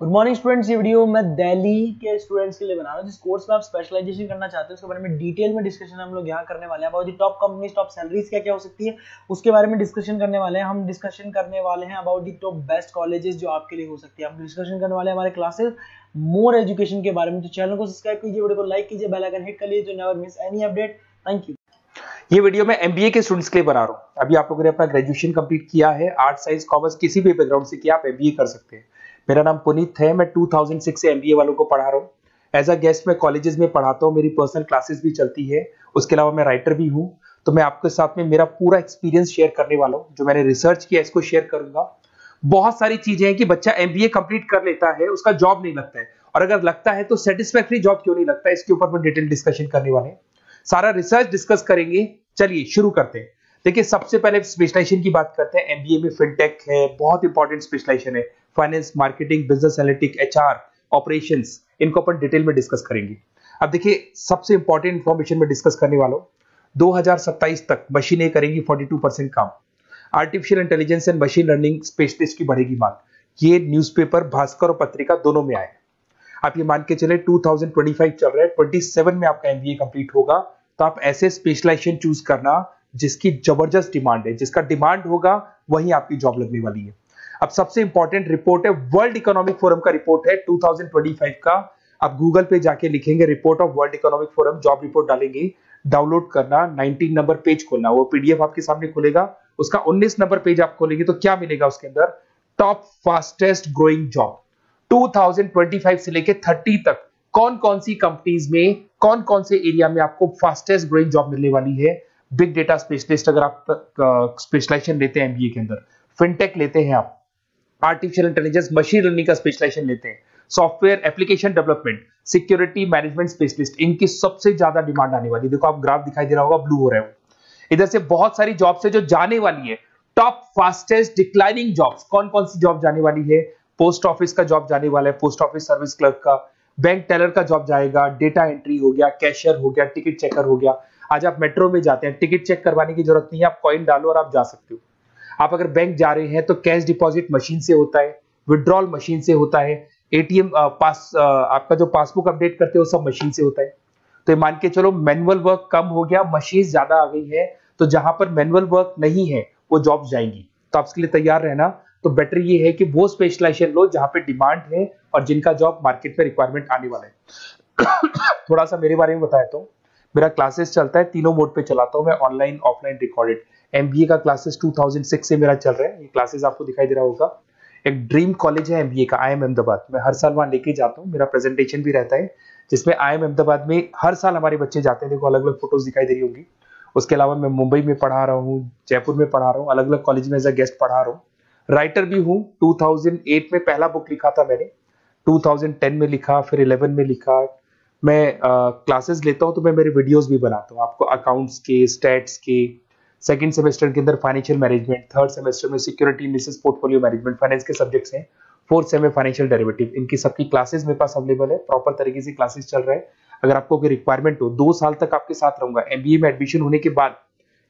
Good morning students. ये video मैं दिल्ली के स्टूडेंट्स के लिए बना रहा हूँ। जिस कोर्स में आप स्पेशलाइजेशन करना चाहते हैं उसके बारे में डिटेल में डिस्कशन हम लोग यहाँ करने वाले हैं। About the top companies, top salaries क्या क्या हो सकती है उसके बारे में डिस्कशन करने वाले हैं। हम डिस्कशन करने वाले हैं about the top best colleges जो आपके लिए हो सकती है। हम डिस्कशन करने वाले हैं हमारे क्लासेस मोर एजुकेशन के बारे में। तो चैनल को सब्सक्राइब कीजिए, वीडियो को लाइक कीजिए, बेल आइकन हिट कर लीजिए तो never miss any update. Thank you. ये वीडियो मैं एमबीए के स्टूडेंट्स के लिए बना रहा हूँ। अभी आप लोगों ने अपना ग्रेजुएशन कंप्लीट किया है, आर्ट साइंस कॉमर्स किसी भी बैकग्राउंड से किया, आप एमबीए कर सकते हैं। मेरा नाम पुनीत है, मैं 2006 से एमबीए वालों को पढ़ा रहा हूँ। एज अ गेस्ट मैं कॉलेजेस में पढ़ाता हूँ, मेरी पर्सनल क्लासेस भी चलती है। उसके अलावा मैं राइटर भी हूँ। तो मैं आपके साथ में मेरा पूरा एक्सपीरियंस शेयर करने वाला हूँ। जो मैंने रिसर्च किया इसको शेयर करूंगा। बहुत सारी चीजें हैं कि बच्चा एमबीए कंप्लीट कर लेता है, उसका जॉब नहीं लगता है, और अगर लगता है तो सेटिस्फैक्टरी जॉब क्यों नहीं लगता है, इसके ऊपर मैं डिटेल डिस्कशन करने वाले हैं। सारा रिसर्च डिस्कस करेंगे। चलिए शुरू करते हैं। देखिए, सबसे पहले स्पेशलाइजेशन की बात करते हैं। एमबीए में फिनटेक है, बहुत इंपॉर्टेंट स्पेशलाइजेशन है। Finance, marketing, business analytic, HR, operations, इनको अपन डिटेल में डिस्कस करेंगे। अब देखिए, सबसे इंपॉर्टेंट इंफॉर्मेशन में डिस्कस करने वाला हूं। 2027 तक मशीनें करेंगी 42% काम। Artificial intelligence and machine learning specialist की बढ़ेगी मांग। ये न्यूज़पेपर, भास्कर और पत्रिका दोनों में आए। आप ये मान के चले 2025 चल रहा है, 27 में आपका एमबीए कंप्लीट होगा। तो आप ऐसे स्पेशलाइजेशन चूज करना जिसकी जबरदस्त डिमांड है, जिसका डिमांड होगा वही आपकी जॉब लगने वाली है। अब सबसे इंपॉर्टेंट रिपोर्ट है, वर्ल्ड इकोनॉमिक फोरम का रिपोर्ट है 2025 का। आप गूगल पे जाके लिखेंगे report of world economic forum, job report डालेंगे, डाउनलोड करना, 19 नंबर पेज खोलना, वो पीडीएफ आपके सामने खुलेगा। उसका 19 नंबर पेज आप खोलेंगे तो क्या मिलेगा उसके अंदर? टॉप फास्टेस्ट ग्रोइंग जॉब 2025 से लेके 30 तक कौन कौन सी कंपनीज में, कौन कौन से एरिया में आपको फास्टेस्ट ग्रोइंग जॉब मिलने वाली है। बिग डेटा स्पेशलिस्ट अगर आप स्पेशलाइजेशन लेते हैं एमबीए के अंदर, फिनटेक लेते हैं आप, आर्टिफिशियल इंटेलिजेंस मशीन लर्निंग का स्पेशलाइजेशन लेते हैं, software application development, security management specialist, इनकी सबसे ज्यादा डिमांड आने वाली है। देखो आप ग्राफ दिखाई दे रहा होगा, ब्लू हो रहा है वो। इधर से बहुत सारी जॉब्स है जो जाने वाली है। टॉप फास्टेस्ट डिक्लाइनिंग जॉब्स, कौन कौन सी जॉब जाने वाली है? पोस्ट ऑफिस का जॉब जाने वाला है, पोस्ट ऑफिस सर्विस क्लर्क का, बैंक टेलर का जॉब जाएगा, डेटा एंट्री हो गया, कैशियर हो गया, टिकट चेकर हो गया। आज आप मेट्रो में जाते हैं, टिकट चेक करवाने की जरूरत नहीं है, आप कॉइन डालो और आप जा सकते हो। आप अगर बैंक जा रहे हैं तो कैश डिपॉजिट मशीन से होता है, विड्रॉल मशीन से होता है, एटीएम आपका जो पासबुक अपडेट करते हो सब मशीन से होता है। तो ये मान के चलो मैनुअल वर्क कम हो गया, मशीन ज्यादा आ गई है। तो जहां पर मैनुअल वर्क नहीं है वो जॉब जाएंगी। तो आप इसके लिए तैयार रहना। तो बेटर ये है कि वो स्पेशलाइजेशन लो जहां पे डिमांड है और जिनका जॉब मार्केट में रिक्वायरमेंट आने वाला है। थोड़ा सा मेरे बारे में बताया तो मेरा क्लासेस चलता है, तीनों मोड पे चलाता हूं मैं, ऑनलाइन, ऑफलाइन, रिकॉर्डेड। एमबीए का क्लासेस 2006 से मेरा चल रहा है। ये क्लासेस आपको दिखाई दे रहा होगा। एक ड्रीम कॉलेज है एमबीए का, आईएम अहमदाबाद। मैं हर साल वहां लेके जाता हूँ, मेरा प्रेजेंटेशन भी रहता है जिसमें आईएम अहमदाबाद में हर साल हमारे बच्चे जाते हैं। देखो अलग अलग फोटोज दिखाई दे रही होंगी। उसके अलावा मैं मुंबई में पढ़ा रहा हूँ, जयपुर में पढ़ा रहा हूँ, अलग अलग कॉलेज में एज अ गेस्ट पढ़ा रहा हूँ। राइटर भी हूँ। 2008 में पहला बुक लिखा था मैंने, 2010 में लिखा, फिर 11 में लिखा। मैं क्लासेस लेता हूँ तो मैं मेरे वीडियोस भी बनाता हूँ आपको, अकाउंट्स के, स्टैट्स के। सेकंड सेमेस्टर के अंदर फाइनेंशियल मैनेजमेंट, थर्ड सेमेस्टर में security analysis, portfolio management, finance के सब्जेक्ट्स हैं। फोर्थ सेम में फाइनेंशियल डेरिवेटिव। इनकी सबकी क्लासेस मेरे पास अवेलेबल है, प्रॉपर तरीके से क्लासेस चल रहा है। अगर आपको कोई रिक्वायरमेंट हो, 2 साल तक आपके साथ रहूंगा। एमबीए में एडमिशन होने के बाद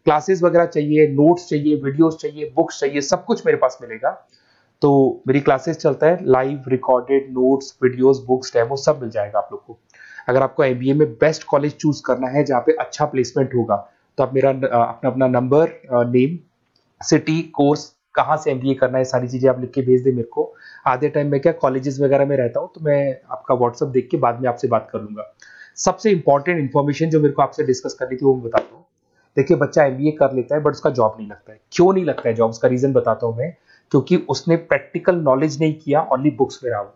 क्लासेस वगैरह चाहिए, नोट्स चाहिए, वीडियोस चाहिए, बुक्स चाहिए, सब कुछ मेरे पास मिलेगा। तो मेरी क्लासेस चलता है, live, recorded, notes, videos, books, demo सब मिल जाएगा आप लोग को। अगर आपको एमबीए में बेस्ट कॉलेज चूज करना है जहाँ पे अच्छा प्लेसमेंट होगा, तो आप मेरा अपना नंबर, नेम, सिटी, कोर्स, कहाँ से एमबीए करना है, सारी चीजें आप लिख के भेज दे मेरे को। आधे टाइम में क्या कॉलेजेस वगैरह में रहता हूँ, तो मैं आपका व्हाट्सअप देख के बाद में आपसे बात कर लूंगा। सबसे इंपॉर्टेंट इन्फॉर्मेशन जो मेरे को आपसे डिस्कस करनी थी वो मैं बताता हूँ। देखिए, बच्चा एमबीए कर लेता है बट उसका जॉब नहीं लगता है। क्यों नहीं लगता है जॉब? उसका रीजन बताता हूँ मैं। क्योंकि उसने प्रैक्टिकल नॉलेज नहीं किया, ओनली बुक्स में रहा हो।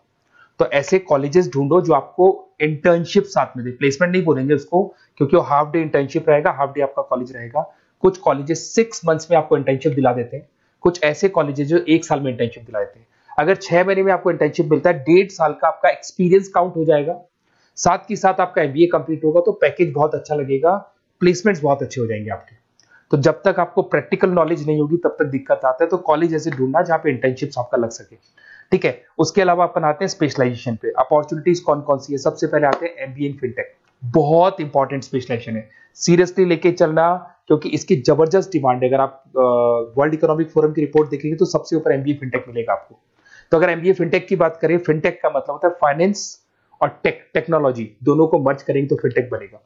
तो ऐसे कॉलेजेस ढूंढो जो आपको इंटर्नशिप साथ में दे। प्लेसमेंट नहीं बोलेंगे उसको, क्योंकि वो हाफ डे इंटर्नशिप रहेगा, हाफ डे आपका कॉलेज रहेगा। कुछ कॉलेजेस 6 मंथ्स में आपको इंटर्नशिप दिला देते हैं, कुछ ऐसे कॉलेजेस जो 1 साल में इंटर्नशिप दिला देते हैं। अगर 6 महीने में आपको इंटर्नशिप मिलता है, 1.5 साल का आपका एक्सपीरियंस काउंट हो जाएगा। साथ ही साथ आपका एमबीए कंप्लीट होगा तो पैकेज बहुत अच्छा लगेगा, प्लेसमेंट्स बहुत अच्छे हो जाएंगे आपके। तो जब तक आपको प्रैक्टिकल नॉलेज नहीं होगी तब तक दिक्कत आता है। तो कॉलेज ऐसे ढूंढना जहां पे इंटर्नशिप्स आपका लग सके, ठीक है। उसके अलावा अपन आते हैं स्पेशलाइजेशन पे। अपॉर्चुनिटीज कौन कौन सी है? सबसे पहले आते हैं एमबीए इन फिनटेक। बहुत इंपॉर्टेंट स्पेशलाइजेशन है, सीरियसली लेके चलना, क्योंकि इसकी जबरदस्त डिमांड है। अगर आप वर्ल्ड इकोनॉमिक फोरम की रिपोर्ट देखेंगे तो सबसे ऊपर एमबीए फिनटेक मिलेगा आपको। तो अगर एमबीए फिनटेक की बात करें, फिनटेक का मतलब होता है फाइनेंस और टेक्नोलॉजी, दोनों को मर्ज करेंगे तो फिनटेक बनेगा।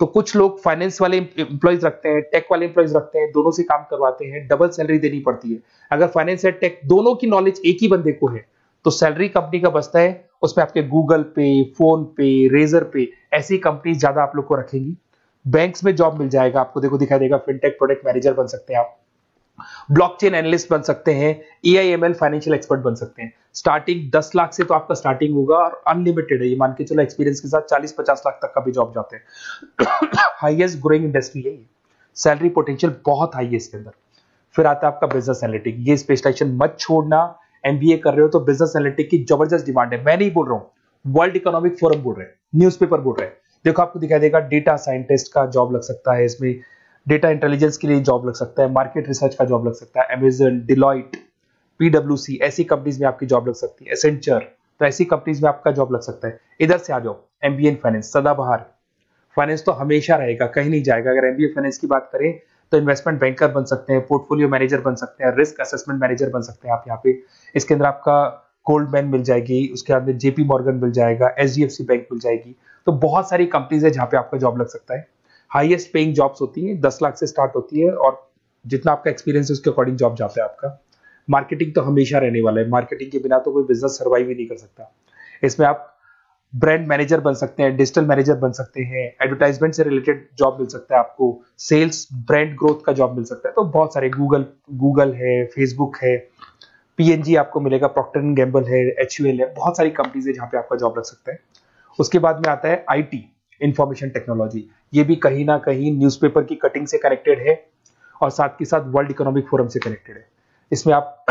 तो कुछ लोग फाइनेंस वाले एम्प्लॉइज रखते हैं, टेक वाले एम्प्लॉइज रखते हैं, दोनों से काम करवाते हैं, डबल सैलरी देनी पड़ती है। अगर फाइनेंस और टेक दोनों की नॉलेज एक ही बंदे को है तो सैलरी कंपनी का बचता है, उसमें आपके गूगल पे, फोन पे, रेजर पे, ऐसी कंपनी ज्यादा आप लोग को रखेंगी। बैंक्स में जॉब मिल जाएगा आपको, देखो दिखाई देगा, फिनटेक प्रोडक्ट मैनेजर बन सकते हैं आप, ब्लॉकचेन एनालिस्ट बन सकते हैं, एआईएमएल फाइनेंशियल एक्सपर्ट बन सकते हैं। स्टार्टिंग 10 लाख से तो आपका स्टार्टिंग होगा और अनलिमिटेड है, ये मान के चलो एक्सपीरियंस के साथ 40-50 लाख तक का भी जॉब जाते हैं। हाईएस्ट ग्रोइंग इंडस्ट्री है ये, सैलरी पोटेंशियल बहुत हाई है इसके अंदर। फिर आता है आपका बिजनेस एनालिटिक, ये स्पेशलाइजेशन मत छोड़ना। एमबीए कर रहे हो तो बिजनेस एनालिटिक की जबरदस्त डिमांड है। मैं नहीं बोल रहा हूं, वर्ल्ड इकोनॉमिक फोरम बोल रहे हैं, न्यूज़पेपर बोल रहे हैं। देखो आपको दिखाई देगा, डेटा साइंटिस्ट का जॉब लग सकता है इसमें, डेटा इंटेलिजेंस के लिए जॉब लग सकता है, मार्केट रिसर्च का जॉब लग सकता है, अमेजन, डिलॉइट, पीडब्ल्यूसी, ऐसी कंपनीज में आपकी जॉब लग सकती है, एसेंचर, तो ऐसी कंपनीज में आपका जॉब लग सकता है। इधर से आ जाओ, एमबीए इन फाइनेंस सदाबहार, फाइनेंस तो हमेशा रहेगा, कहीं नहीं जाएगा। अगर एमबीए फाइनेंस की बात करें तो इन्वेस्टमेंट बैंकर बन सकते हैं, पोर्टफोलियो मैनेजर बन सकते हैं, रिस्क असेसमेंट मैनेजर बन सकते हैं आप यहाँ पे। इसके अंदर आपका गोल्डमैन मिल जाएगी, उसके बाद में जेपी मॉर्गन मिल जाएगा, एचडीएफसी बैंक मिल जाएगी। तो बहुत सारी कंपनीज है जहाँ पे आपका जॉब लग सकता है। हाईएस्ट पेइंग जॉब्स होती हैं, 10 लाख से स्टार्ट होती है और जितना आपका एक्सपीरियंस है उसके अकॉर्डिंग जॉब जाता है आपका। मार्केटिंग तो हमेशा रहने वाला है, मार्केटिंग के बिना तो कोई बिजनेस सर्वाइव ही नहीं कर सकता। इसमें आप ब्रांड मैनेजर बन सकते हैं, डिजिटल मैनेजर बन सकते हैं, एडवर्टाइजमेंट से रिलेटेड जॉब मिल सकता है आपको, सेल्स ब्रांड ग्रोथ का जॉब मिल सकता है। तो बहुत सारे, गूगल है, फेसबुक है, पीएनजी आपको मिलेगा, प्रॉक्टर एंड गैम्बल है, एचयूएल है, बहुत सारी कंपनीज है जहां पे आपका जॉब लग सकता है। उसके बाद में आता है आईटी, इंफॉर्मेशन टेक्नोलॉजी, ये भी कहीं ना कहीं न्यूज़पेपर की कटिंग से कनेक्टेड है और साथ के साथ वर्ल्ड इकोनॉमिक फोरम से कनेक्टेड है। इसमें आप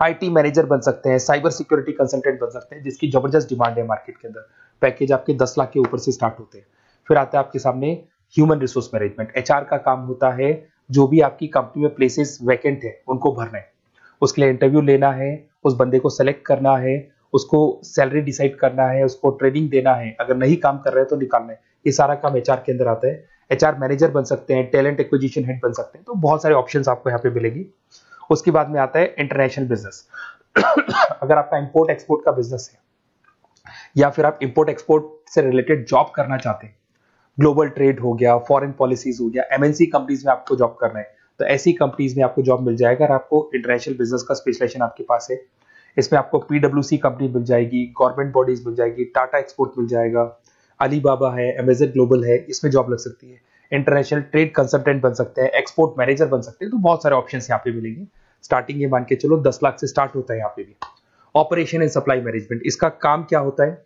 आईटी मैनेजर बन सकते हैं, साइबर सिक्योरिटी कंसल्टेंट बन सकते हैं, जिसकी जबरदस्त डिमांड है मार्केट के अंदर। पैकेज आपके 10 लाख के ऊपर से स्टार्ट होते हैं। फिर आता है आपके सामने ह्यूमन रिसोर्स मैनेजमेंट, एचआर का काम होता है, जो भी आपकी कंपनी में प्लेसेस वैकेंट है उनको भरना है, उसके लिए इंटरव्यू लेना है, उस बंदे को सेलेक्ट करना है, उसको सैलरी डिसाइड करना है, उसको ट्रेनिंग देना है, अगर नहीं काम कर रहे हैं तो निकालना है। ये सारा काम एचआर के अंदर आता है। एचआर मैनेजर बन सकते हैं, टैलेंट एक्विजिशन हेड बन सकते हैं, तो बहुत सारे ऑप्शंस आपको यहाँ पे मिलेगी। उसके बाद में आता है इंटरनेशनल बिजनेस। अगर आपका इंपोर्ट एक्सपोर्ट का बिजनेस है या फिर आप इंपोर्ट एक्सपोर्ट से रिलेटेड जॉब करना चाहते हैं, ग्लोबल ट्रेड हो गया, फॉरेन पॉलिसीज हो गया, एमएनसी कंपनीज में आपको जॉब करना है, तो ऐसी कंपनीज में आपको जॉब मिल जाएगा। अगर आपको इंटरनेशनल बिजनेस का स्पेशलाइजेशन आपके पास है, इसमें आपको पीडब्ल्यूसी कंपनी मिल जाएगी, गवर्नमेंट बॉडीज मिल जाएगी, टाटा एक्सपोर्ट मिल जाएगा, अलीबाबा है, अमेजन ग्लोबल है, इसमें जॉब लग सकती है। इंटरनेशनल ट्रेड कंसल्टेंट बन सकते हैं, एक्सपोर्ट मैनेजर बन सकते हैं, तो बहुत सारे ऑप्शंस यहाँ पे मिलेंगे। स्टार्टिंग ये मान के चलो 10 लाख से स्टार्ट होता है यहाँ पे भी। ऑपरेशन एंड सप्लाई मैनेजमेंट, इसका काम क्या होता है?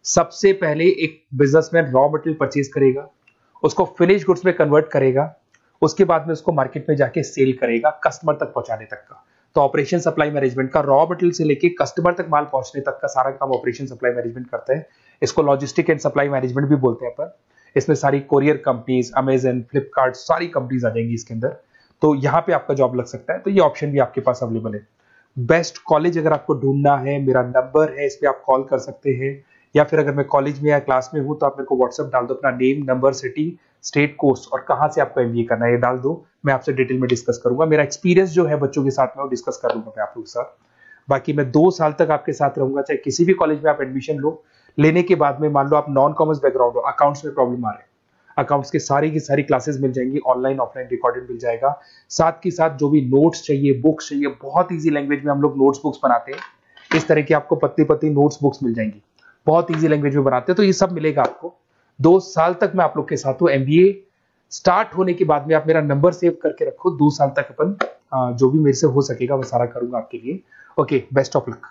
सबसे पहले एक बिजनेसमैन रॉ मटेरियल परचेज करेगा, उसको फिनिश गुड्स में कन्वर्ट करेगा, उसके बाद में उसको मार्केट में जाके सेल करेगा कस्टमर तक पहुंचाने तक का। तो ऑपरेशन सप्लाई मैनेजमेंट का रॉ मटेरियल से लेके कस्टमर तक माल पहुंचने तक का सारा काम ऑपरेशन सप्लाई मैनेजमेंट करता है। इसको लॉजिस्टिक एंड सप्लाई मैनेजमेंट भी बोलते हैं पर इसमें सारी कोरियर कंपनीज, अमेजन, फ्लिपकार्ट, सारी कंपनीज आ जाएंगी इसके अंदर। तो यहाँ पे आपका जॉब लग सकता है, तो ये ऑप्शन भी आपके पास अवेलेबल है। बेस्ट कॉलेज अगर आपको ढूंढना है, मेरा नंबर है, इस पे आप कॉल कर सकते हैं, या फिर अगर मैं कॉलेज में या क्लास में हूं तो आप मेरे को व्हाट्सएप डाल दो, अपना name, number, city, state, course और कहां से आपको एमबीए करना है ये डाल दो। मैं आपसे डिटेल में डिस्कस करूंगा, मेरा एक्सपीरियंस जो है बच्चों के साथ में वो डिस्कस कर लूंगा मैं आप लोगों के साथ। बाकी मैं 2 साल तक आपके साथ रहूंगा, चाहे किसी भी कॉलेज में आप एडमिशन लो। लेने के बाद में मान लो आप नॉन कॉमर्स बैकग्राउंड हो, अकाउंट्स में प्रॉब्लम आ रहा है, अकाउंट्स की सारी क्लासेस मिल जाएंगी, ऑनलाइन ऑफलाइन रिकॉर्डेड मिल जाएगा। साथ के साथ जो भी नोट्स चाहिए, बुक्स चाहिए, बहुत ईजी लैंग्वेज में हम लोग नोट्स बुक्स बनाते हैं। इस तरह की आपको पतली पतली नोट्स बुक्स मिल जाएंगी, बहुत ईजी लैंग्वेज में बनाते हैं। तो ये सब मिलेगा आपको। 2 साल तक मैं आप लोग के साथ हूँ। एमबीए स्टार्ट होने के बाद में आप मेरा नंबर सेव करके रखो, 2 साल तक अपन जो भी मेरे से हो सकेगा वो सारा करूंगा आपके लिए। Okay, best of luck.